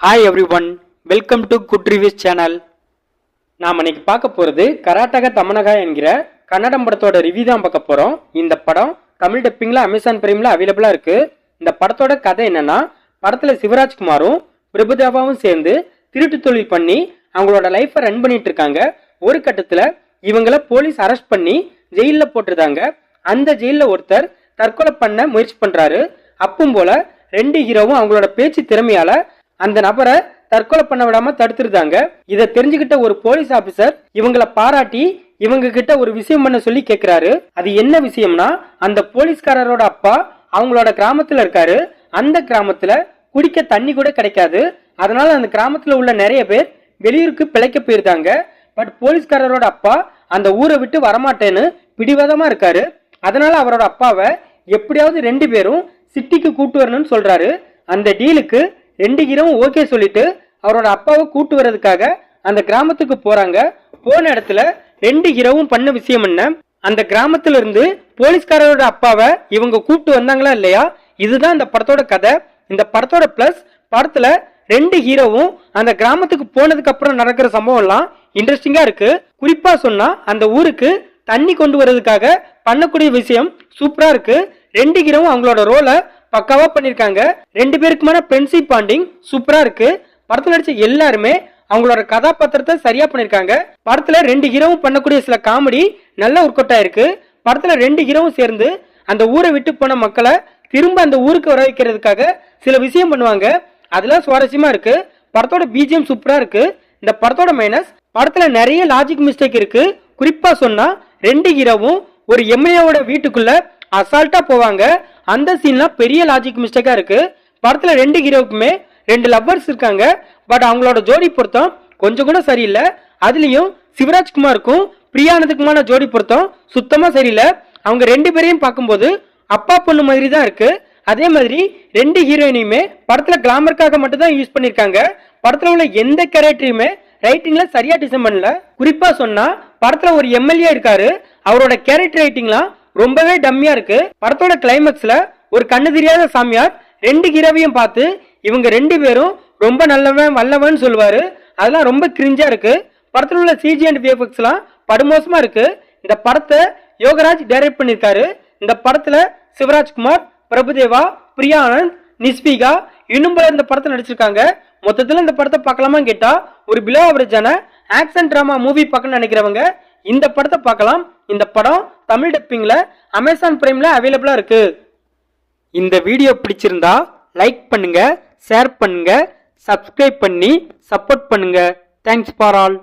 Hi every one, welcome to good reviews channel. நாம் இன்னைக்கு பார்க்க போகிறது கராட்டக தமனகா என்கிற கன்னடம் படத்தோட ரிவ்யூ தான் பார்க்க போகிறோம். இந்த படம் தமிழ் டப்பிங்கில் அமேசான் பிரைமில் அவைலபிளாக இருக்குது. இந்த படத்தோட கதை என்னன்னா, படத்தில் சிவராஜ்குமாரும் பிரபுதேவாவும் சேர்ந்து திருட்டு தொழில் பண்ணி அவங்களோட லைஃப்பை ரன் பண்ணிட்டு இருக்காங்க. ஒரு கட்டத்தில் இவங்கள போலீஸ் அரெஸ்ட் பண்ணி ஜெயிலில் போட்டிருந்தாங்க. அந்த ஜெயிலில் ஒருத்தர் தற்கொலை பண்ண முயற்சி பண்ணுறாரு. அப்பும் போல ரெண்டு ஹீரோவும் அவங்களோட பேச்சு திறமையால அந்த நபரை தற்கொலை பண்ண விடாம தடுத்துருந்தாங்க. இதை தெரிஞ்சுக்கிட்ட ஒரு போலீஸ் ஆபீசர் இவங்களை பாராட்டி இவங்க கிட்ட ஒரு விஷயம் பண்ண சொல்லி கேட்கிறாரு. அது என்ன விஷயம்னா, அந்த போலீஸ்காரரோட அப்பா அவங்களோட கிராமத்துல இருக்காரு. அந்த கிராமத்துல குடிக்க தண்ணி கூட கிடைக்காது. அதனால அந்த கிராமத்துல உள்ள நிறைய பேர் வெளியூருக்கு பிழைக்க போயிருந்தாங்க. பட் போலீஸ்காரரோட அப்பா அந்த ஊரை விட்டு வரமாட்டேன்னு பிடிவாதமா இருக்காரு. அதனால அவரோட அப்பாவை எப்படியாவது ரெண்டு பேரும் சிட்டிக்கு கூட்டு வரணும்னு சொல்றாரு. அந்த டீலுக்கு ரெண்டு ஹீரோவும் ஓகே சொல்லிட்டு அவரோட அப்பாவை கூட்டு வர்றதுக்காக அந்த கிராமத்துக்கு போறாங்க. போன இடத்துல ரெண்டு ஹீரோவும் பண்ண விஷயம் என்ன, அந்த கிராமத்துல இருந்து போலீஸ்காரரோட அப்பாவை இவங்க கூப்பிட்டு வந்தாங்களா இல்லையா, இதுதான் இந்த படத்தோட கதை. இந்த படத்தோட பிளஸ், படத்துல ரெண்டு ஹீரோவும் அந்த கிராமத்துக்கு போனதுக்கு அப்புறம் நடக்கிற சம்பவம் எல்லாம் இன்ட்ரெஸ்டிங்கா இருக்கு. குறிப்பா சொன்னா அந்த ஊருக்கு தண்ணி கொண்டு வர்றதுக்காக பண்ணக்கூடிய விஷயம் சூப்பரா இருக்கு. ரெண்டு ஹீரோவும் அவங்களோட ரோலை பக்காவா பண்ணிருக்காங்க. ரெண்டு பேருக்குமான ஃப்ரெண்ட்ஷிப் பாண்டிங் சூப்பரா இருக்கு. படத்துல நடிச்ச எல்லாருமே அவங்களோட கதாபாத்திரத்தை சரியா பண்ணிருக்காங்க. படத்துல ரெண்டு ஹீரோவும் பண்ணக்கூடிய சில காமெடி நல்ல ஒர்க் அவுட் ஆயிருக்கு. படத்துல ரெண்டு ஹீரோவும் சேர்ந்து அந்த ஊரை விட்டு போன மக்களை திரும்ப அந்த ஊருக்கு வர வைக்கிறதுக்காக சில விஷயம் பண்ணுவாங்க. அதெல்லாம் சுவாரஸ்யமா இருக்கு. படத்தோட பிஜிஎம் சூப்பரா இருக்கு. இந்த படத்தோட மைனஸ், படத்துல நிறைய லாஜிக் மிஸ்டேக் இருக்கு. குறிப்பா சொன்னா ரெண்டு ஹீரோவும் ஒரு எம்எல்ஏவோட வீட்டுக்குள்ள அசால்ட்டா போவாங்க. அந்த சீன்லாம் பெரிய லாஜிக் மிஸ்டேக்கா இருக்கு. படத்துல ரெண்டு ஹீரோவுக்குமே ரெண்டு லவ்வர்ஸ் இருக்காங்க. பட் அவங்களோட ஜோடி பொருத்தம் கொஞ்சம் கூட சரியில்லை. அதுலயும் சிவராஜ்குமாருக்கும் பிரியானதுக்குமான ஜோடி பொருத்தம் சுத்தமா சரியில்லை. அவங்க ரெண்டு பேரையும் பார்க்கும்போது அப்பா பொண்ணு மாதிரி தான் இருக்கு. அதே மாதிரி ரெண்டு ஹீரோயினையுமே படத்துல கிளாமருக்காக மட்டும் தான் யூஸ் பண்ணிருக்காங்க. படத்துல உள்ள எந்த கேரக்டரையுமே ரைட்டிங்ல சரியா டிசைன் பண்ணல. குறிப்பா சொன்னா படத்துல ஒரு எம்எல்ஏ இருக்காரு, அவரோட கேரக்டர் ரைட்டிங்லாம் ரொம்பவே டம்மியா இருக்கு. படத்தோட கிளைமேக்ஸ்ல ஒரு கண்ணு தெரியாத சாமியார் ரெண்டு ஹீரோவையும் பார்த்து இவங்க ரெண்டு பேரும் ரொம்ப நல்லவன் வல்லவன் சொல்லுவாரு. அதெல்லாம் ரொம்ப கிரிஞ்சா இருக்கு. படத்துல உள்ள சிஜி அண்ட் விஎஃப்எக்ஸ் எல்லாம் படுமோசமா இருக்கு. இந்த படத்தை யோகராஜ் டைரக்ட் பண்ணிருக்காரு. இந்த படத்துல சிவராஜ்குமார், பிரபுதேவா, பிரியானந்த், நிஸ்பிகா இன்னும் பல இந்த படத்தை நடிச்சிருக்காங்க. மொத்தத்துல இந்த படத்தை பார்க்கலாமான்னு கேட்டா, ஒரு பிலோ அவரேஜான ஆக்ஷன் டிராமா மூவி பார்க்கணும்னு நினைக்கிறவங்க இந்த படத்தை பார்க்கலாம். இந்த படம் தமிழ் டப்பிங்ல அமேசான் பிரைம்ல அவைலபிளா இருக்கு. இந்த வீடியோ பிடிச்சிருந்தா லைக் பண்ணுங்க, ஷேர் பண்ணுங்க, சப்ஸ்கிரைப் பண்ணி சப்போர்ட் பண்ணுங்க. Thanks for all.